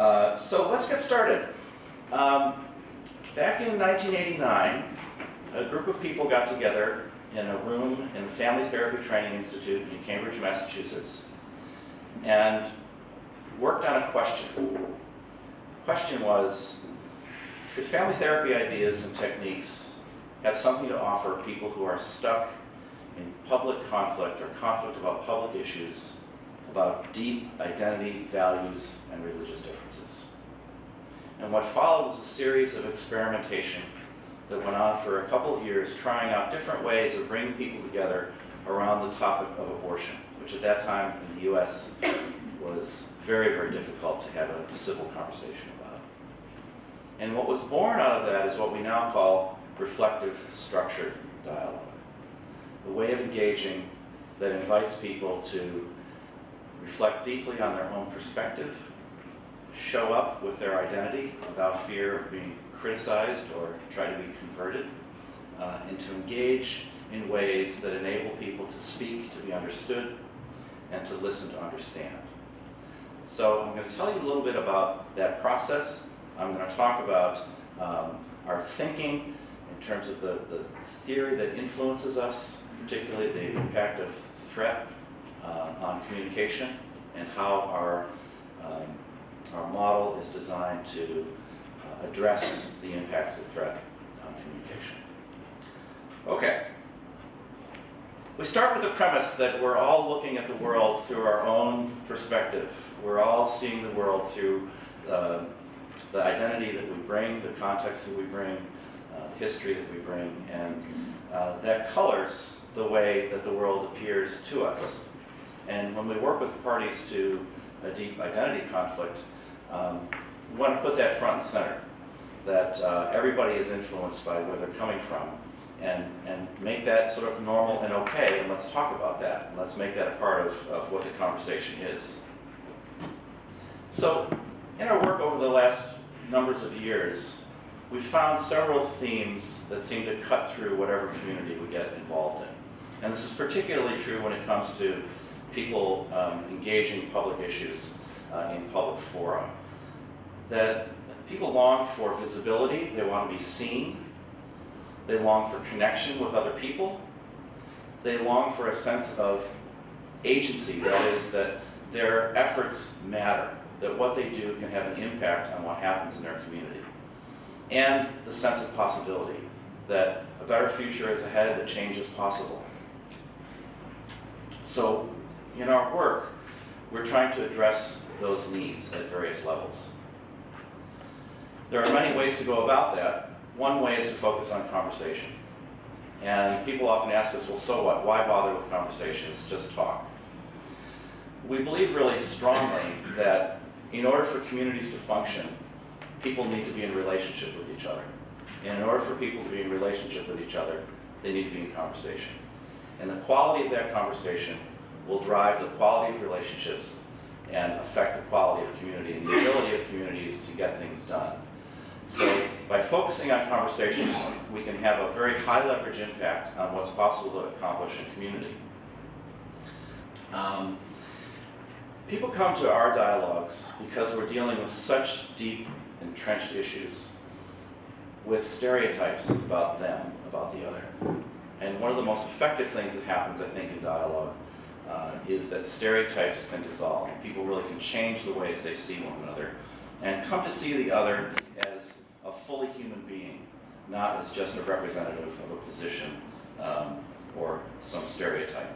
So let's get started. Back in 1989, a group of people got together in a room in the Family Therapy Training Institute in Cambridge, Massachusetts, and worked on a question. The question was, could family therapy ideas and techniques have something to offer people who are stuck in public conflict or conflict about public issues, about deep identity, values, and religious differences? And what followed was a series of experimentation that went on for a couple of years, trying out different ways of bringing people together around the topic of abortion, which at that time in the US was very, very difficult to have a civil conversation about. And what was born out of that is what we now call reflective structured dialogue, a way of engaging that invites people to reflect deeply on their own perspective, show up with their identity without fear of being criticized or try to be converted, and to engage in ways that enable people to speak, to be understood, and to listen to understand. So I'm going to tell you a little bit about that process. I'm going to talk about our thinking in terms of the theory that influences us, particularly the impact of threat on communication, and how our model is designed to address the impacts of threat on communication. Okay. We start with the premise that we're all looking at the world through our own perspective. We're all seeing the world through the identity that we bring, the context that we bring, the history that we bring, and that colors the way that the world appears to us. And when we work with parties to a deep identity conflict, we want to put that front and center, that everybody is influenced by where they're coming from, and make that sort of normal and okay, and let's talk about that, and let's make that a part of what the conversation is. So, in our work over the last numbers of years, we've found several themes that seem to cut through whatever community we get involved in. And this is particularly true when it comes to people engaging public issues in public fora. That people long for visibility, they want to be seen, they long for connection with other people, they long for a sense of agency, that is, that their efforts matter, that what they do can have an impact on what happens in their community. And the sense of possibility, that a better future is ahead, that change is possible. So in our work, we're trying to address those needs at various levels. There are many ways to go about that. One way is to focus on conversation. And people often ask us, well, so what? Why bother with conversation? It's just talk. We believe really strongly that in order for communities to function, people need to be in relationship with each other. And in order for people to be in relationship with each other, they need to be in conversation. And the quality of that conversation will drive the quality of relationships and affect the quality of community and the ability of communities to get things done. So by focusing on conversation, we can have a very high leverage impact on what's possible to accomplish in community. People come to our dialogues because we're dealing with such deep, entrenched issues with stereotypes about them, about the other. And one of the most effective things that happens, I think, in dialogue is that stereotypes can dissolve. People really can change the ways they see one another and come to see the other as a fully human being, not as just a representative of a position or some stereotype.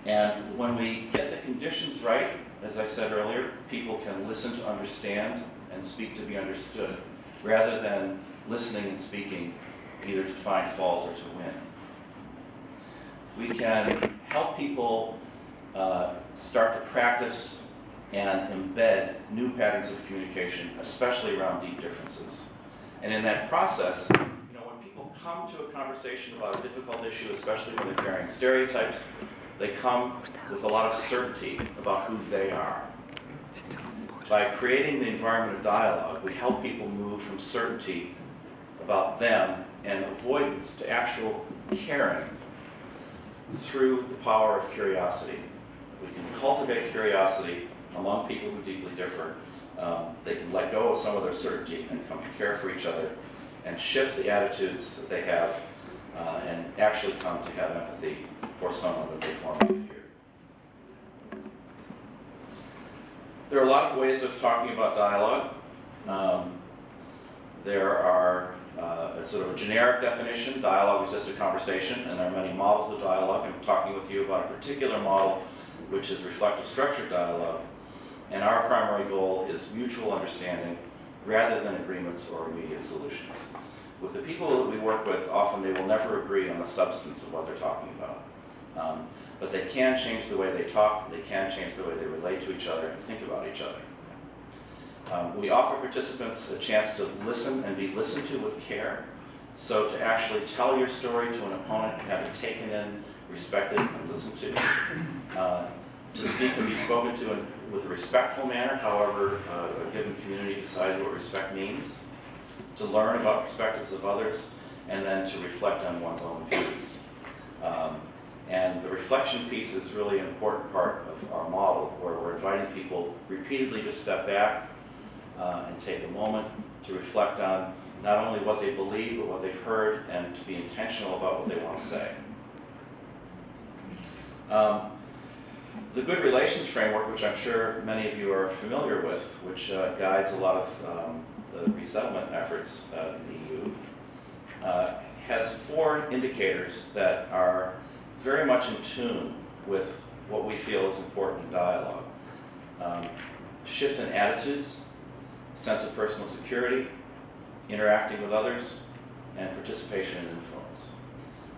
And when we get the conditions right, as I said earlier, people can listen to understand and speak to be understood, rather than listening and speaking either to find fault or to win. We can help people start to practice and embed new patterns of communication, especially around deep differences. And in that process, when people come to a conversation about a difficult issue, especially when they're carrying stereotypes, they come with a lot of certainty about who they are. By creating the environment of dialogue, we help people move from certainty about them and avoidance to actual caring through the power of curiosity. If we can cultivate curiosity among people who deeply differ, They can let go of some of their certainty and come to care for each other and shift the attitudes that they have and actually come to have empathy for someone that they formerly feared. There are a lot of ways of talking about dialogue. There are a sort of a generic definition. Dialogue is just a conversation, and there are many models of dialogue. I'm talking with you about a particular model, which is reflective structured dialogue. And our primary goal is mutual understanding rather than agreements or immediate solutions. With the people that we work with, often they will never agree on the substance of what they're talking about. But they can change the way they talk, they can change the way they relate to each other and think about each other. We offer participants a chance to listen and be listened to with care. So to actually tell your story to an opponent, have it taken in, respected, and listened to. To speak and be spoken to with a respectful manner, however a given community decides what respect means. To learn about perspectives of others, and then to reflect on one's own views. And the reflection piece is really an important part of our model, where we're inviting people repeatedly to step back and take a moment to reflect on not only what they believe, but what they've heard, and to be intentional about what they want to say. The Good Relations Framework, which I'm sure many of you are familiar with, which guides a lot of the resettlement efforts in the EU, has 4 indicators that are very much in tune with what we feel is important in dialogue. Shift in attitudes, sense of personal security, interacting with others, and participation and influence.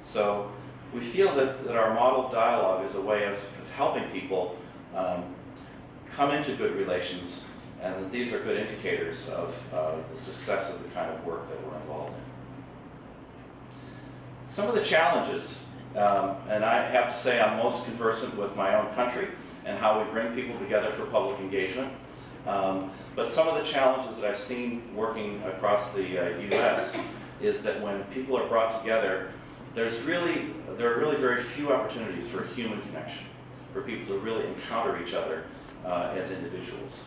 So we feel that our model of dialogue is a way of helping people come into good relations, and that these are good indicators of the success of the kind of work that we're involved in. Some of the challenges, and I have to say I'm most conversant with my own country and how we bring people together for public engagement. But some of the challenges that I've seen working across the US is that when people are brought together, there are really very few opportunities for human connection, for people to really encounter each other as individuals.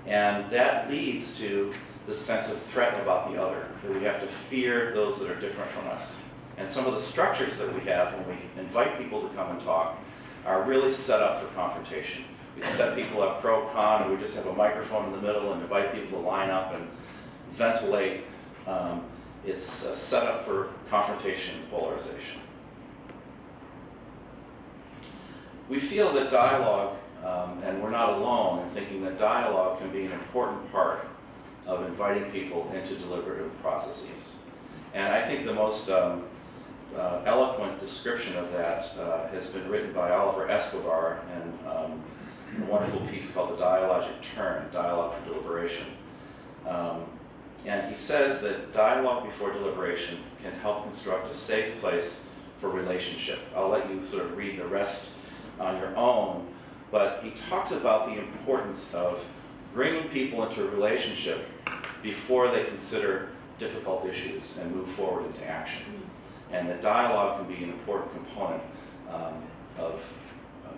And that leads to this sense of threat about the other, that we have to fear those that are different from us. And some of the structures that we have when we invite people to come and talk are really set up for confrontation. We set people up pro-con, and we just have a microphone in the middle and invite people to line up and ventilate. It's set up for confrontation and polarization. We feel that dialogue, and we're not alone in thinking that dialogue can be an important part of inviting people into deliberative processes. And I think the most eloquent description of that has been written by Oliver Escobar in a wonderful piece called The Dialogic Turn, Dialogue for Deliberation. And he says that dialogue before deliberation can help construct a safe place for relationship. I'll let you sort of read the rest on your own, but he talks about the importance of bringing people into a relationship before they consider difficult issues and move forward into action. And that dialogue can be an important component of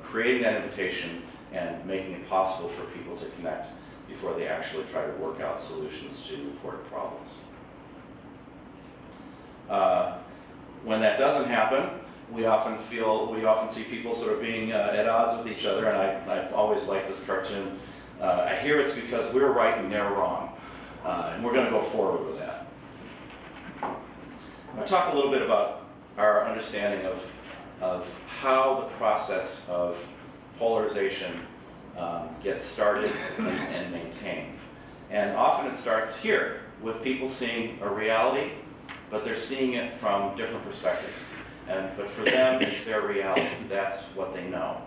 creating that invitation and making it possible for people to connect before they actually try to work out solutions to important problems. When that doesn't happen, we often see people sort of being at odds with each other, and I always like this cartoon. I hear it's because we're right and they're wrong, and we're going to go forward with that. I'm going to talk a little bit about our understanding of how the process of polarization gets started and maintained. And often it starts here, with people seeing a reality, but they're seeing it from different perspectives. But for them, it's their reality. That's what they know.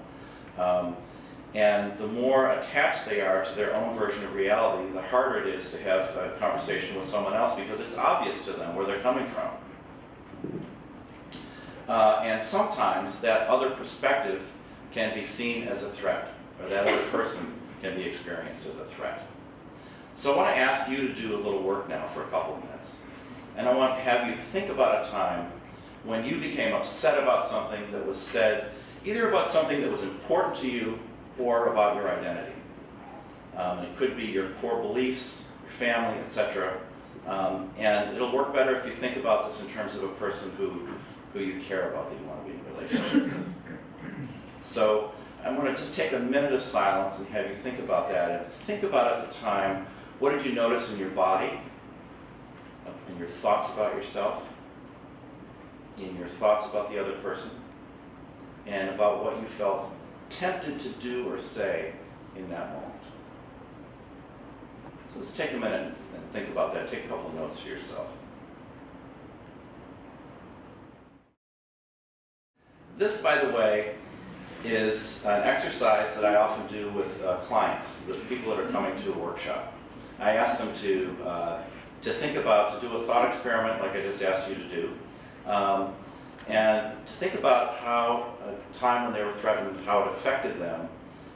And the more attached they are to their own version of reality, the harder it is to have a conversation with someone else, because it's obvious to them where they're coming from. And sometimes that other perspective can be seen as a threat, or that other person can be experienced as a threat. So I want to ask you to do a little work now for a couple of minutes. And I want to have you think about a time when you became upset about something that was said, either about something that was important to you or about your identity. And it could be your core beliefs, your family, etc. And it'll work better if you think about this in terms of a person who you care about, that you want to be in a relationship with. So I'm going to just take a minute of silence and have you think about that. And think about at the time, what did you notice in your body, in your thoughts about yourself, in your thoughts about the other person, and about what you felt tempted to do or say in that moment. So let's take a minute and think about that. Take a couple of notes for yourself. This, by the way, is an exercise that I often do with clients, the people that are coming to a workshop. I ask them to think about, to do a thought experiment like I just asked you to do, and to think about how a time when they were threatened, how it affected them,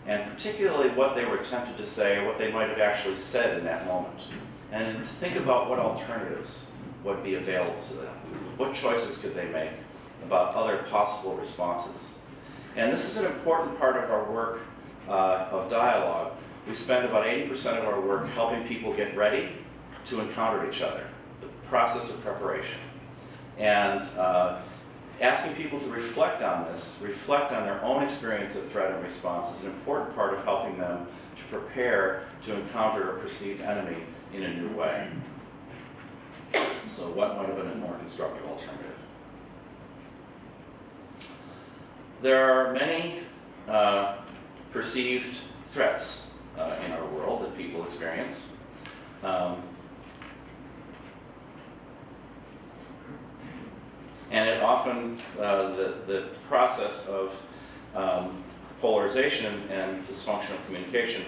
and particularly what they were tempted to say or what they might have actually said in that moment. And to think about what alternatives would be available to them. What choices could they make about other possible responses? And this is an important part of our work of dialogue. We spend about 80% of our work helping people get ready to encounter each other, the process of preparation. And asking people to reflect on this, reflect on their own experience of threat and response is an important part of helping them to prepare to encounter a perceived enemy in a new way. So what might have been a more constructive alternative? There are many perceived threats in our world that people experience. And it often, the process of polarization and dysfunctional communication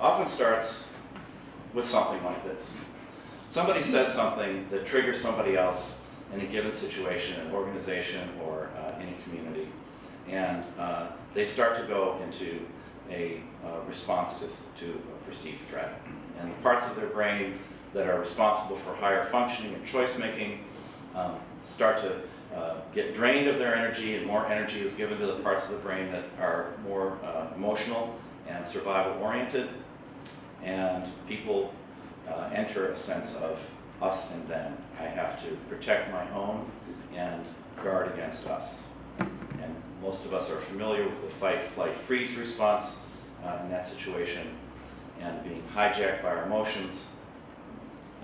often starts with something like this. Somebody says something that triggers somebody else in a given situation, an organization, or in a community. And they start to go into a response to a perceived threat. And the parts of their brain that are responsible for higher functioning and choice making start to get drained of their energy, and more energy is given to the parts of the brain that are more emotional and survival oriented. And people enter a sense of us and them. I have to protect my own and guard against us. And most of us are familiar with the fight, flight, freeze response in that situation, and being hijacked by our emotions,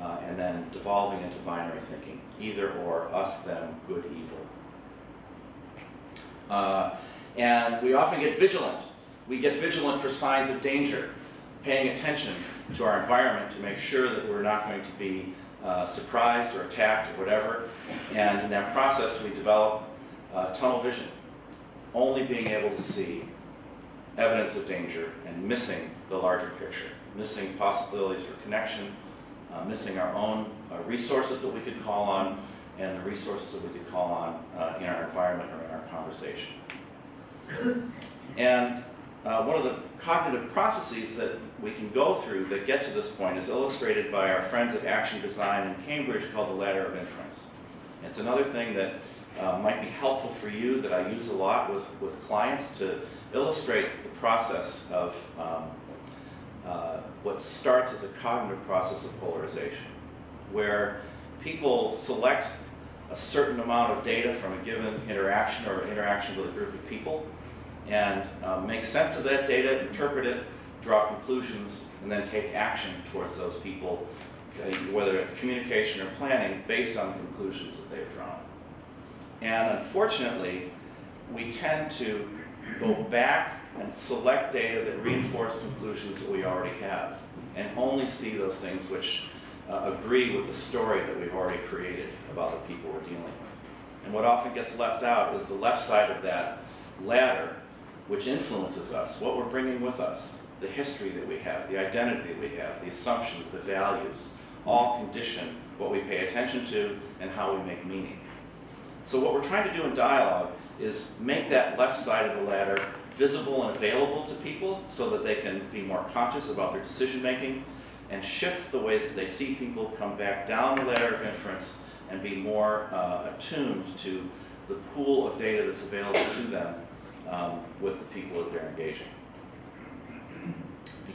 and then devolving into binary thinking, either or, us, them, good, evil. And we often get vigilant. We get vigilant for signs of danger, paying attention to our environment to make sure that we're not going to be surprised or attacked or whatever. And in that process, we develop tunnel vision, only being able to see evidence of danger and missing the larger picture, missing possibilities for connection, missing our own resources that we could call on, and the resources that we could call on in our environment or in our conversation. And one of the cognitive processes that we can go through that get to this point is illustrated by our friends at Action Design in Cambridge, called the ladder of inference. It's another thing that might be helpful for you, that I use a lot with clients to illustrate the process of what starts as a cognitive process of polarization, where people select a certain amount of data from a given interaction or interaction with a group of people, and make sense of that data, interpret it, draw conclusions, and then take action towards those people, whether it's communication or planning, based on the conclusions that they've drawn. And unfortunately, we tend to go back and select data that reinforce conclusions that we already have, and only see those things which agree with the story that we've already created about the people we're dealing with. And what often gets left out is the left side of that ladder, which influences us, what we're bringing with us, the history that we have, the identity that we have, the assumptions, the values, all condition what we pay attention to and how we make meaning. So what we're trying to do in dialogue is make that left side of the ladder visible and available to people so that they can be more conscious about their decision making, and shift the ways that they see people, come back down the ladder of inference and be more attuned to the pool of data that's available to them with the people that they're engaging.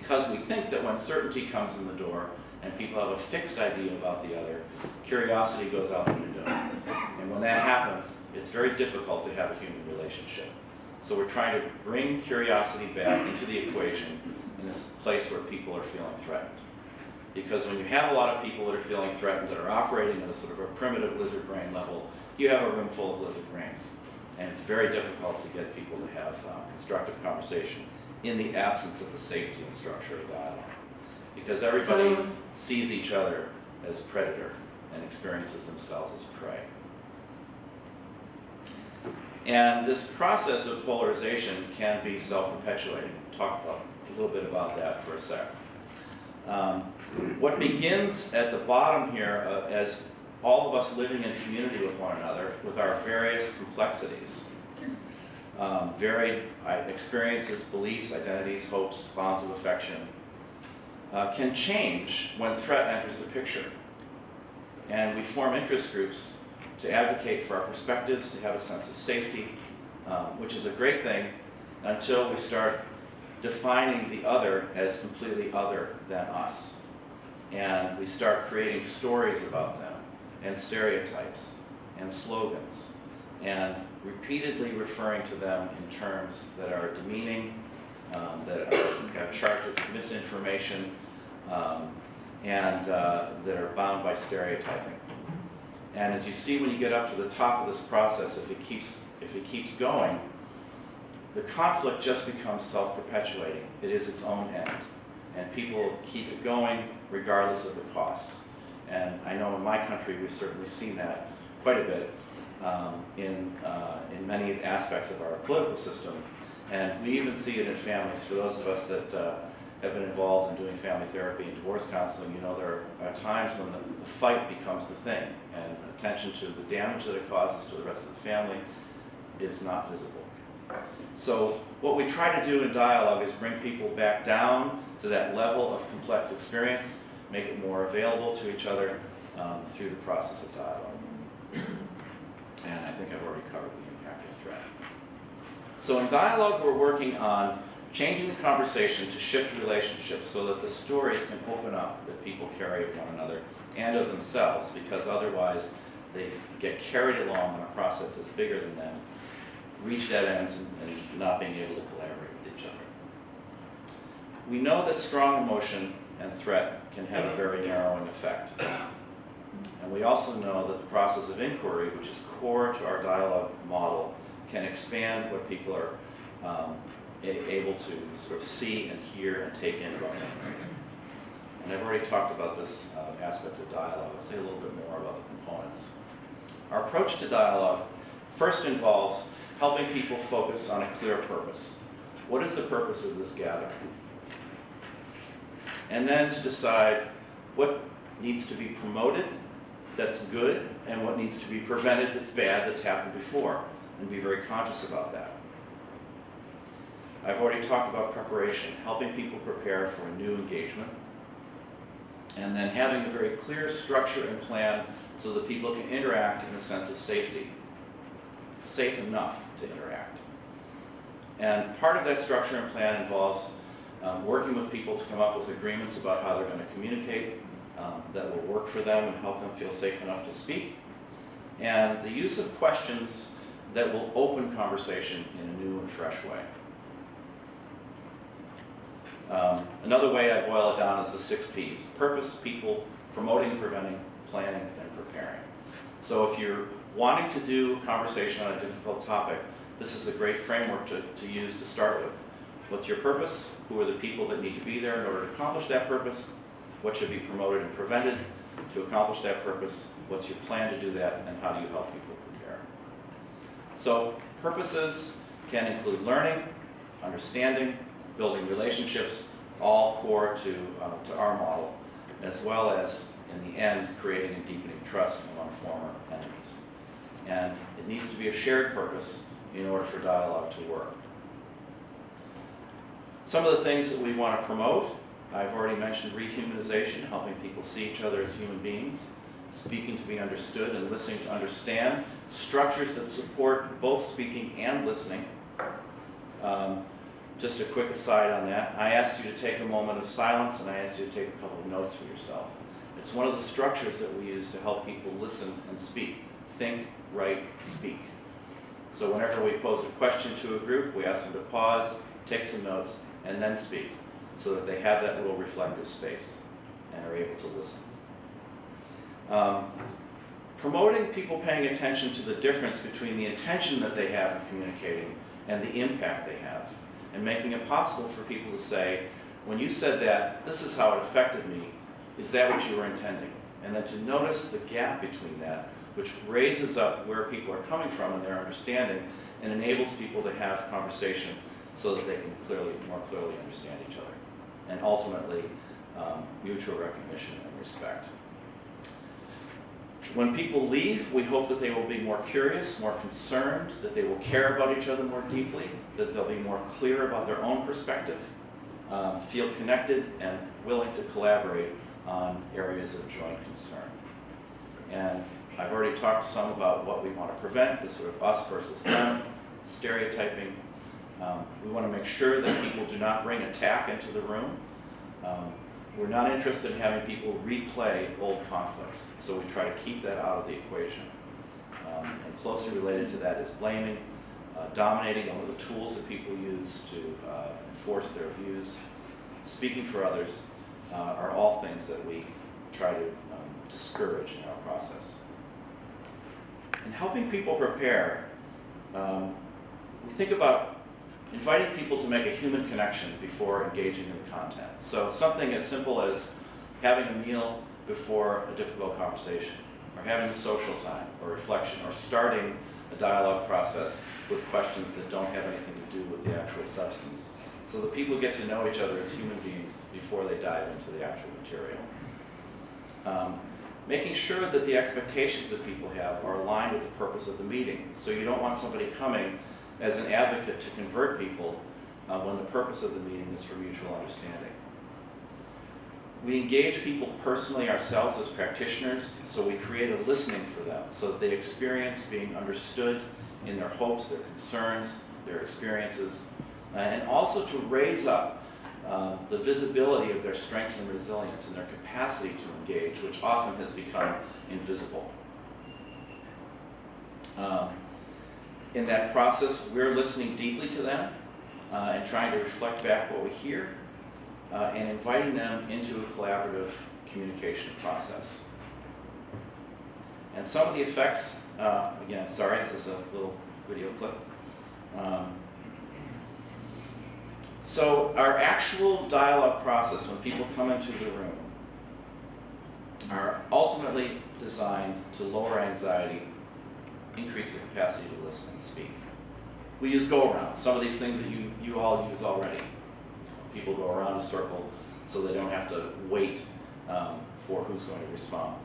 because we think that when certainty comes in the door and people have a fixed idea about the other, curiosity goes out the window. And when that happens, it's very difficult to have a human relationship. So we're trying to bring curiosity back into the equation in this place where people are feeling threatened. Because when you have a lot of people that are feeling threatened, that are operating at a sort of a primitive lizard brain level, you have a room full of lizard brains. And it's very difficult to get people to have constructive conversation in the absence of the safety and structure of dialogue. Because everybody sees each other as predator and experiences themselves as prey. And this process of polarization can be self-perpetuating. We'll talk about a little bit about that for a sec. What begins at the bottom here as all of us living in community with one another, with our various complexities, varied experiences, beliefs, identities, hopes, bonds of affection, can change when threat enters the picture. And we form interest groups to advocate for our perspectives, to have a sense of safety, which is a great thing until we start defining the other as completely other than us. And we start creating stories about them, and stereotypes, and slogans, and repeatedly referring to them in terms that are demeaning, that have charges of misinformation, and that are bound by stereotyping. And as you see when you get up to the top of this process, if it keeps going, the conflict just becomes self-perpetuating. It is its own end. And people keep it going regardless of the costs. And I know in my country we've certainly seen that quite a bit in many aspects of our political system. And we even see it in families. For those of us that have been involved in doing family therapy and divorce counseling, you know there are times when the fight becomes the thing, and attention to the damage that it causes to the rest of the family is not visible. So what we try to do in dialogue is bring people back down to that level of complex experience, make it more available to each other through the process of dialogue. And I think I've already covered the impact of threat. So in dialogue, we're working on changing the conversation to shift relationships so that the stories can open up that people carry of one another and of themselves, because otherwise they get carried along in a process that's bigger than them, reach dead ends and not being able to collaborate with each other. We know that strong emotion and threat can have a very narrowing effect. And we also know that the process of inquiry, which is core to our dialogue model, can expand what people are able to sort of see and hear and take in about them. And I've already talked about this aspects of dialogue. I'll say a little bit more about the components. Our approach to dialogue first involves helping people focus on a clear purpose. What is the purpose of this gathering? And then to decide what needs to be promoted that's good and what needs to be prevented that's bad, that's happened before, and be very conscious about that. I've already talked about preparation, helping people prepare for a new engagement, and then having a very clear structure and plan so that people can interact in a sense of safety, safe enough to interact. And part of that structure and plan involves working with people to come up with agreements about how they're going to communicate that will work for them and help them feel safe enough to speak, and the use of questions that will open conversation in a new and fresh way. Another way I boil it down is the 6 Ps: purpose, people, promoting and preventing, planning, and preparing. So if you're wanting to do conversation on a difficult topic, this is a great framework to use to start with. What's your purpose? Who are the people that need to be there in order to accomplish that purpose? What should be promoted and prevented to accomplish that purpose? What's your plan to do that, and how do you help people prepare? So purposes can include learning, understanding, building relationships, all core to our model, as well as, in the end, creating and deepening trust among former enemies. And it needs to be a shared purpose in order for dialogue to work. Some of the things that we want to promote, I've already mentioned rehumanization, helping people see each other as human beings, speaking to be understood and listening to understand, structures that support both speaking and listening, just a quick aside on that, I asked you to take a moment of silence and I asked you to take a couple of notes for yourself. It's one of the structures that we use to help people listen and speak. Think, write, speak. So whenever we pose a question to a group, we ask them to pause, take some notes, and then speak, so that they have that little reflective space and are able to listen. Promoting people paying attention to the difference between the intention that they have in communicating and the impact they have, and making it possible for people to say, when you said that, this is how it affected me, is that what you were intending? And then to notice the gap between that, which raises up where people are coming from in their understanding and enables people to have conversation so that they can more clearly understand each other. And ultimately, mutual recognition and respect. When people leave, we hope that they will be more curious, more concerned, that they will care about each other more deeply, that they'll be more clear about their own perspective, feel connected and willing to collaborate on areas of joint concern. And I've already talked some about what we want to prevent, the sort of us versus them, stereotyping. We want to make sure that people do not bring attack into the room. We're not interested in having people replay old conflicts, so we try to keep that out of the equation. And closely related to that is blaming, dominating over the tools that people use to enforce their views, speaking for others, are all things that we try to discourage in our process. In helping people prepare, we think about inviting people to make a human connection before engaging in the content. So something as simple as having a meal before a difficult conversation, or having a social time, or reflection, or starting a dialogue process with questions that don't have anything to do with the actual substance, so that people get to know each other as human beings before they dive into the actual material. Making sure that the expectations that people have are aligned with the purpose of the meeting. So you don't want somebody coming as an advocate to convert people when the purpose of the meeting is for mutual understanding. We engage people personally ourselves as practitioners, so we create a listening for them, so that they experience being understood in their hopes, their concerns, their experiences, and also to raise up the visibility of their strengths and resilience and their capacity to engage, which often has become invisible. In that process, we're listening deeply to them and trying to reflect back what we hear and inviting them into a collaborative communication process. And some of the effects, again, sorry, this is a little video clip. So our actual dialogue process, when people come into the room, are ultimately designed to lower anxiety, increase the capacity to listen and speak. We use go-arounds, some of these things that you all use already. People go around a circle so they don't have to wait for who's going to respond.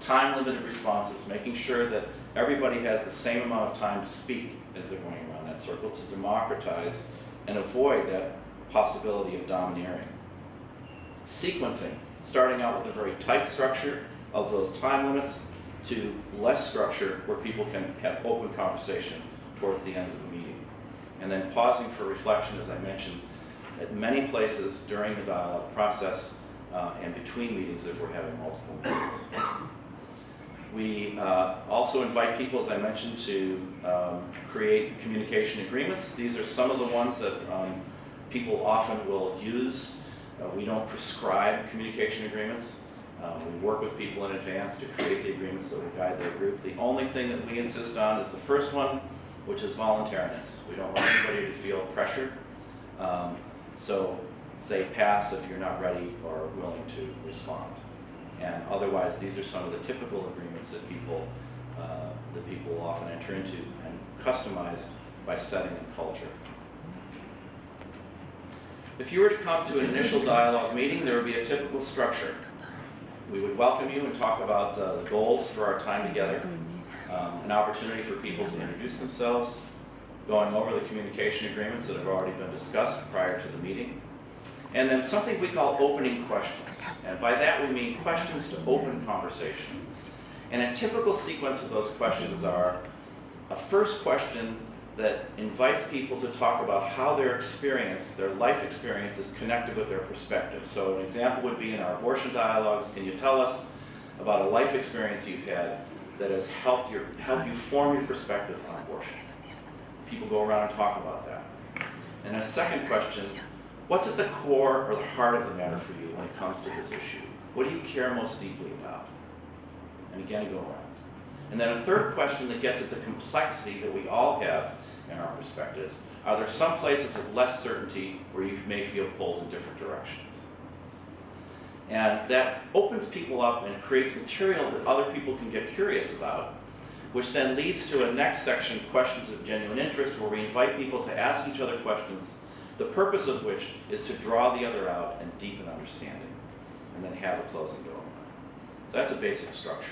Time-limited responses, making sure that everybody has the same amount of time to speak as they're going around that circle to democratize and avoid that possibility of domineering. Sequencing, starting out with a very tight structure of those time limits to less structure where people can have open conversation towards the end of the meeting. And then pausing for reflection, as I mentioned, at many places during the dialogue process and between meetings if we're having multiple meetings. We also invite people, as I mentioned, to create communication agreements. These are some of the ones that people often will use. We don't prescribe communication agreements. We work with people in advance to create the agreements that will guide their group. The only thing that we insist on is the first one, which is voluntariness. We don't want anybody to feel pressured. So say pass if you're not ready or willing to respond. And otherwise, these are some of the typical agreements that people often enter into and customized by setting and culture. If you were to come to an initial dialogue meeting, there would be a typical structure. We would welcome you and talk about the goals for our time together, an opportunity for people to introduce themselves, going over the communication agreements that have already been discussed prior to the meeting, and then something we call opening questions. And by that we mean questions to open conversation. And a typical sequence of those questions are a first question that invites people to talk about how their experience, their life experience, is connected with their perspective. So an example would be in our abortion dialogues, can you tell us about a life experience you've had that has helped you form your perspective on abortion? People go around and talk about that. And a second question, what's at the core or the heart of the matter for you when it comes to this issue? What do you care most deeply about? And again, you go around. And then a third question that gets at the complexity that we all have in our perspectives. Are there some places of less certainty where you may feel pulled in different directions? And that opens people up and creates material that other people can get curious about, which then leads to a next section, questions of genuine interest, where we invite people to ask each other questions, the purpose of which is to draw the other out and deepen understanding, and then have a closing go. So that's a basic structure.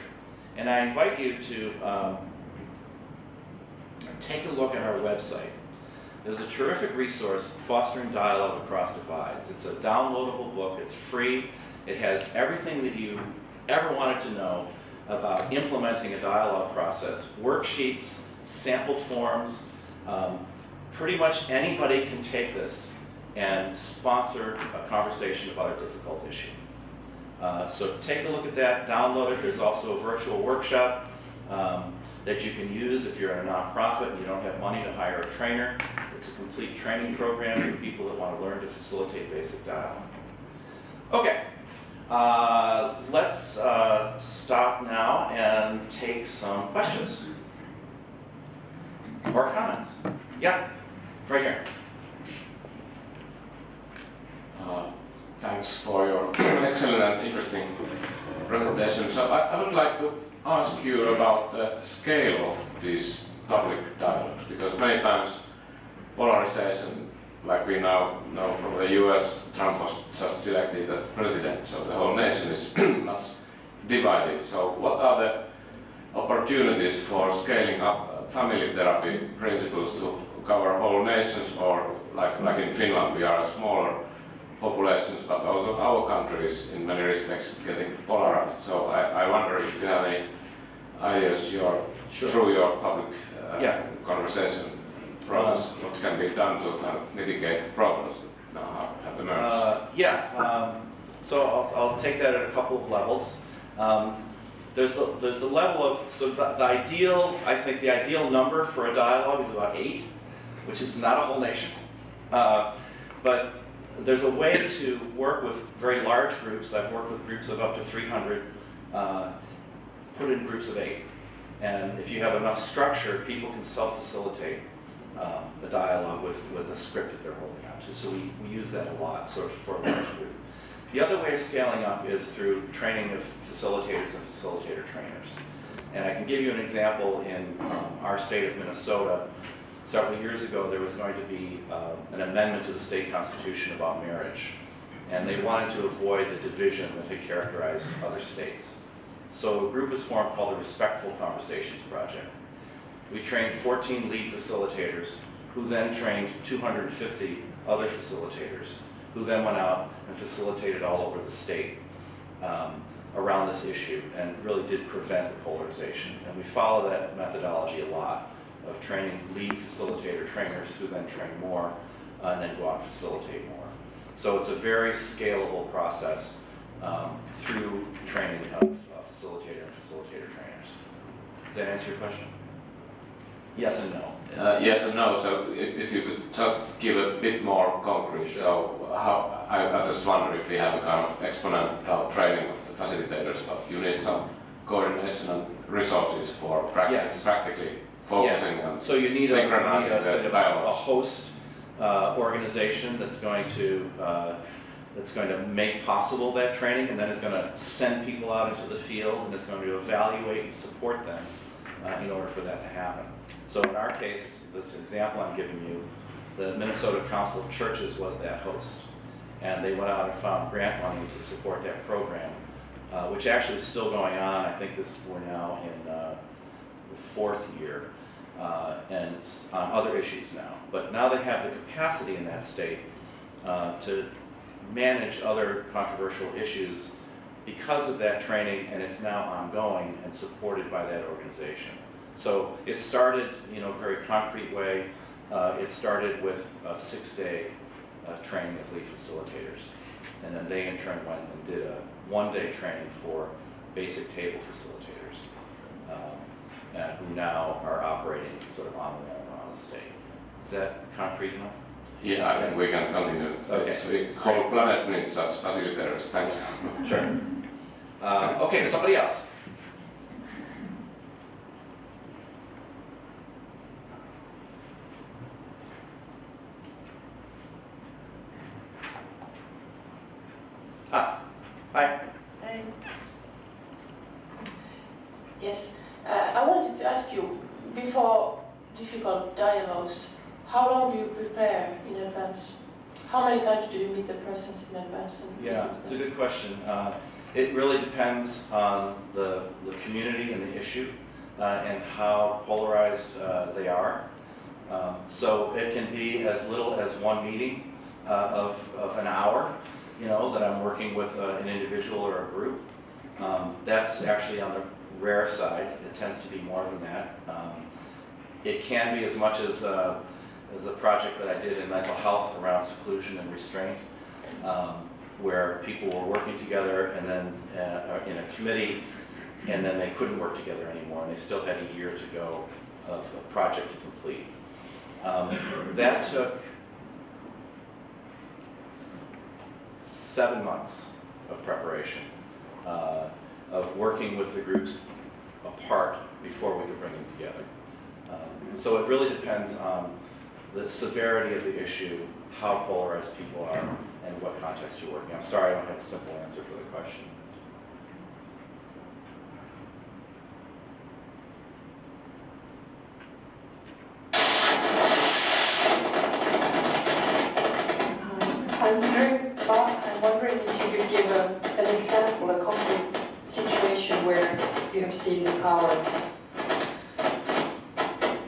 And I invite you to take a look at our website. There's a terrific resource, Fostering Dialogue Across Divides. It's a downloadable book, it's free. It has everything that you ever wanted to know about implementing a dialogue process, worksheets, sample forms. Pretty much anybody can take this and sponsor a conversation about a difficult issue. So take a look at that, download it. There's also a virtual workshop that you can use if you're in a nonprofit and you don't have money to hire a trainer. It's a complete training program for people that want to learn to facilitate basic dialogue. Okay, let's stop now and take some questions or comments. Yeah, right here. Thanks for your excellent and interesting presentation. So I would like to ask you about the scale of these public dialogues, because many times polarization, like we now know from the US, Trump was just elected as the president, so the whole nation is much divided. So what are the opportunities for scaling up family therapy principles to cover whole nations, or like in Finland, we are a smaller populations, but also our country is in many respects getting polarized. So I wonder if you have any ideas through your public conversation process, what can be done to kind of mitigate the problems that now have emerged. So I'll take that at a couple of levels. There's the level of, so the ideal, I think the ideal number for a dialogue is about 8, which is not a whole nation. But there's a way to work with very large groups. I've worked with groups of up to 300, put in groups of 8. And if you have enough structure, people can self-facilitate the dialogue with a script that they're holding on to. So we use that a lot sort of for a large group. The other way of scaling up is through training of facilitators and facilitator trainers. And I can give you an example in our state of Minnesota. Several years ago, there was going to be an amendment to the state constitution about marriage. And they wanted to avoid the division that had characterized other states. So a group was formed called the Respectful Conversations Project. We trained 14 lead facilitators, who then trained 250 other facilitators, who then went out and facilitated all over the state around this issue, and really did prevent the polarization. And we follow that methodology a lot, of training lead facilitator trainers who then train more and then go out and facilitate more. So it's a very scalable process through training of facilitator and facilitator trainers. Does that answer your question? Yes and no. Yes and no. So if you could just give a bit more concrete. Sure. So how I just wonder if we have a kind of exponential training of the facilitators, but you need some coordination and resources for practically focusing on so you need synchronizing the dialogue. A host organization that's going to make possible that training, and then is going to send people out into the field and is going to evaluate and support them in order for that to happen. So in our case, this example I'm giving you, the Minnesota Council of Churches was that host. And they went out and found grant money to support that program, which actually is still going on. I think we're now in the 4th year, and it's on other issues now. But now they have the capacity in that state to manage other controversial issues because of that training, and it's now ongoing and supported by that organization. So it started, in a very concrete way. It started with a 6-day training of lead facilitators. And then they in turn went and did a 1-day training for basic table facilitators, who now are operating sort of on their own around the state. Is that concrete enough? Yeah, I think we can continue. Okay. The whole planet needs us facilitators. Thanks. Sure. Okay, somebody else. Hi. Hi. Yes, I wanted to ask you, before difficult dialogues, how long do you prepare in advance? How many times do you meet the persons in advance? And Yeah, it's a good question. It really depends on the community and the issue and how polarized they are. So it can be as little as one meeting of an hour, that I'm working with an individual or a group. That's actually on the rare side. It tends to be more than that. It can be as much as a project that I did in mental health around seclusion and restraint, where people were working together and then in a committee, and then they couldn't work together anymore, and they still had a year to go of a project to complete. That took 7 months of preparation, of working with the groups apart before we could bring them together. So it really depends on the severity of the issue, how polarized people are, and what context you're working. I'm sorry I don't have a simple answer for the question. I'm wondering if you could give an example, a concrete situation where you have seen the power of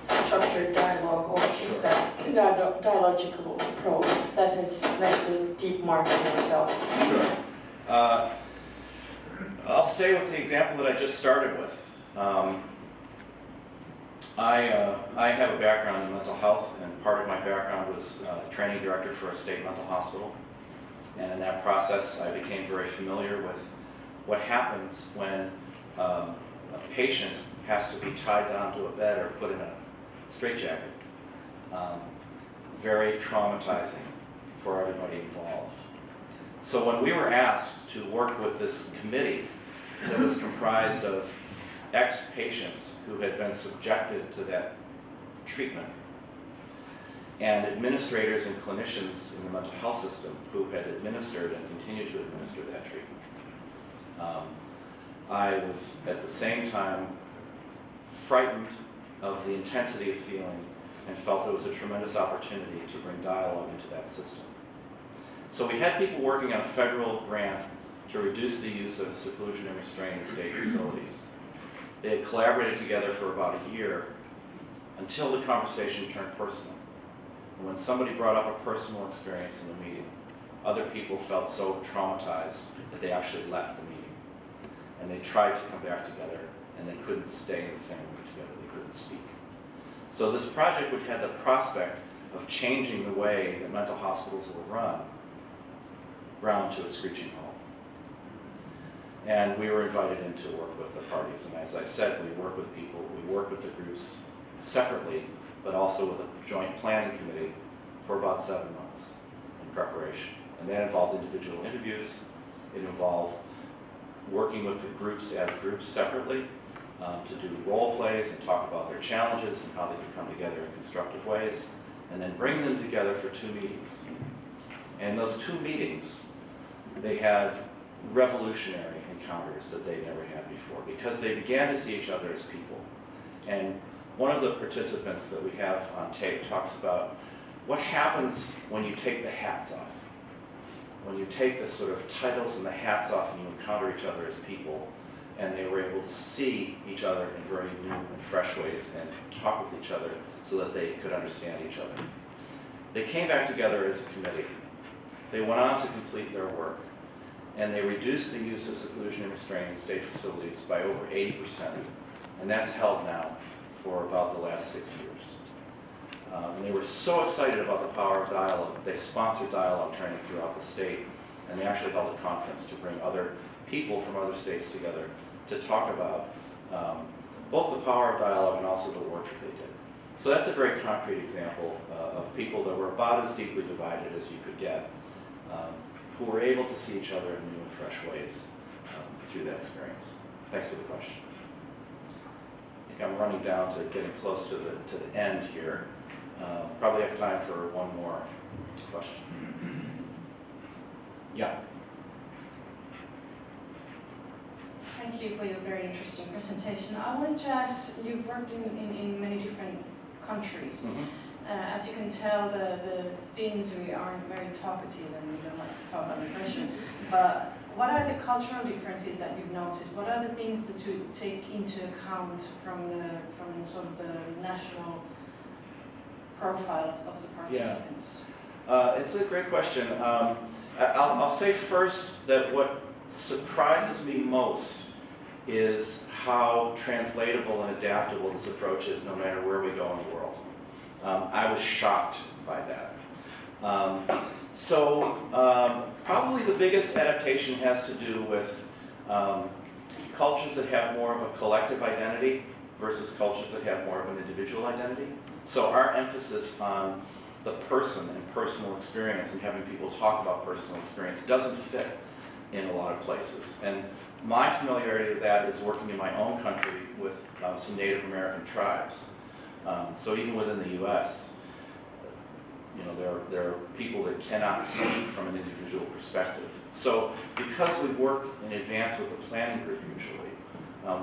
structured dialogue, or is that dialogical approach that has left a deep mark on yourself? Sure. I'll stay with the example that I just started with. I have a background in mental health, and part of my background was training director for a state mental hospital. And in that process, I became very familiar with what happens when a patient has to be tied down to a bed or put in a straitjacket. Very traumatizing for everybody involved. So when we were asked to work with this committee that was comprised of ex-patients who had been subjected to that treatment, and administrators and clinicians in the mental health system who had administered and continued to administer that treatment, I was at the same time frightened of the intensity of feeling and felt it was a tremendous opportunity to bring dialogue into that system. So we had people working on a federal grant to reduce the use of seclusion and restraint in state facilities. They had collaborated together for about a year until the conversation turned personal. And when somebody brought up a personal experience in the meeting, other people felt so traumatized that they actually left the meeting. And they tried to come back together, and they couldn't stay in the same room together. They couldn't speak. So this project would have the prospect of changing the way that mental hospitals were run to a screeching halt. And we were invited in to work with the parties. And as I said, we work with people, we work with the groups separately, but also with a joint planning committee for about 7 months in preparation. And that involved individual interviews. It involved working with the groups as groups separately to do role plays and talk about their challenges and how they could come together in constructive ways, and then bring them together for 2 meetings. And those 2 meetings, they had revolutionary encounters that they never had before, because they began to see each other as people. And one of the participants that we have on tape talks about what happens when you take the hats off. When you take the sort of titles and the hats off and you encounter each other as people, and they were able to see each other in very new and fresh ways and talk with each other so that they could understand each other. They came back together as a committee. They went on to complete their work, and they reduced the use of seclusion and restraint in state facilities by over 80%, and that's held now for about the last 6 years. And they were so excited about the power of dialogue that they sponsored dialogue training throughout the state. And they actually held a conference to bring other people from other states together to talk about both the power of dialogue and also the work that they did. So that's a very concrete example of people that were about as deeply divided as you could get, who were able to see each other in new and fresh ways through that experience. Thanks for the question. I think I'm running down to getting close to the end here. Probably have time for one more question. Yeah. Thank you for your very interesting presentation. I wanted to ask, you've worked in many different countries. Mm-hmm. As you can tell, the Finns, we aren't very talkative and we don't like to talk under pressure. But what are the cultural differences that you've noticed? What are the things that you take into account from sort of the national profile of the participants? Yeah. It's a great question. I'll say first that what surprises me most is how translatable and adaptable this approach is no matter where we go in the world. I was shocked by that. Probably the biggest adaptation has to do with cultures that have more of a collective identity versus cultures that have more of an individual identity. So our emphasis on the person and personal experience and having people talk about personal experience doesn't fit in a lot of places. And my familiarity with that is working in my own country with some Native American tribes. So even within the U.S., you know, there are people that cannot speak from an individual perspective. So because we work in advance with the planning group usually,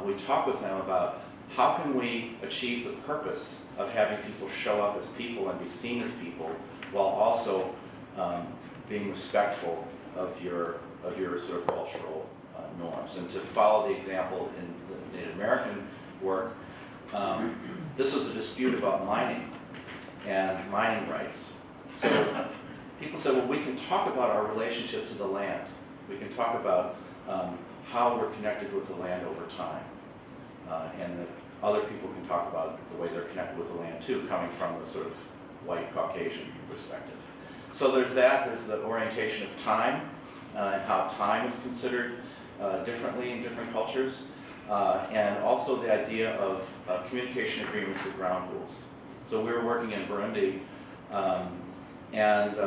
we talk with them about how can we achieve the purpose of having people show up as people and be seen as people while also being respectful of your sort of cultural norms. And to follow the example in the Native American work, this was a dispute about mining and mining rights. So people said, well, we can talk about our relationship to the land. We can talk about how we're connected with the land over time. And that other people can talk about the way they're connected with the land too, coming from the sort of white Caucasian perspective. So there's that, there's the orientation of time, and how time is considered differently in different cultures. And also the idea of communication agreements with ground rules. So we were working in Burundi, and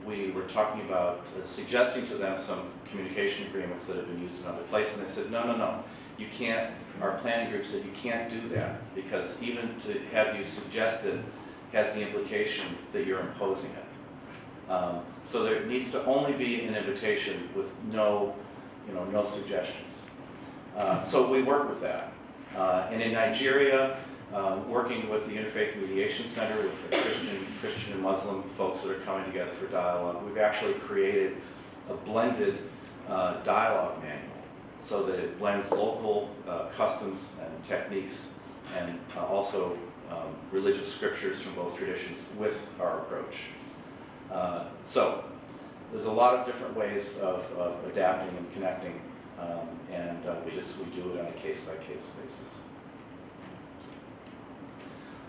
we were talking about suggesting to them some communication agreements that have been used in other places, and they said, no, you can't, our planning group said you can't do that, because even to have you suggest it has the implication that you're imposing it. So there needs to only be an invitation with no suggestions. So we work with that. And in Nigeria, working with the Interfaith Mediation Center, with the Christian and Muslim folks that are coming together for dialogue, we've actually created a blended dialogue manual so that it blends local customs and techniques and also religious scriptures from both traditions with our approach. So there's a lot of different ways of adapting and connecting, and we do it on a case-by-case basis.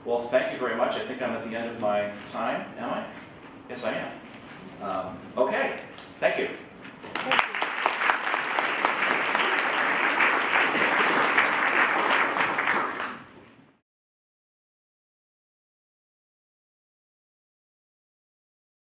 Well, thank you very much. I think I'm at the end of my time. Am I? Yes, I am. Okay. Thank you.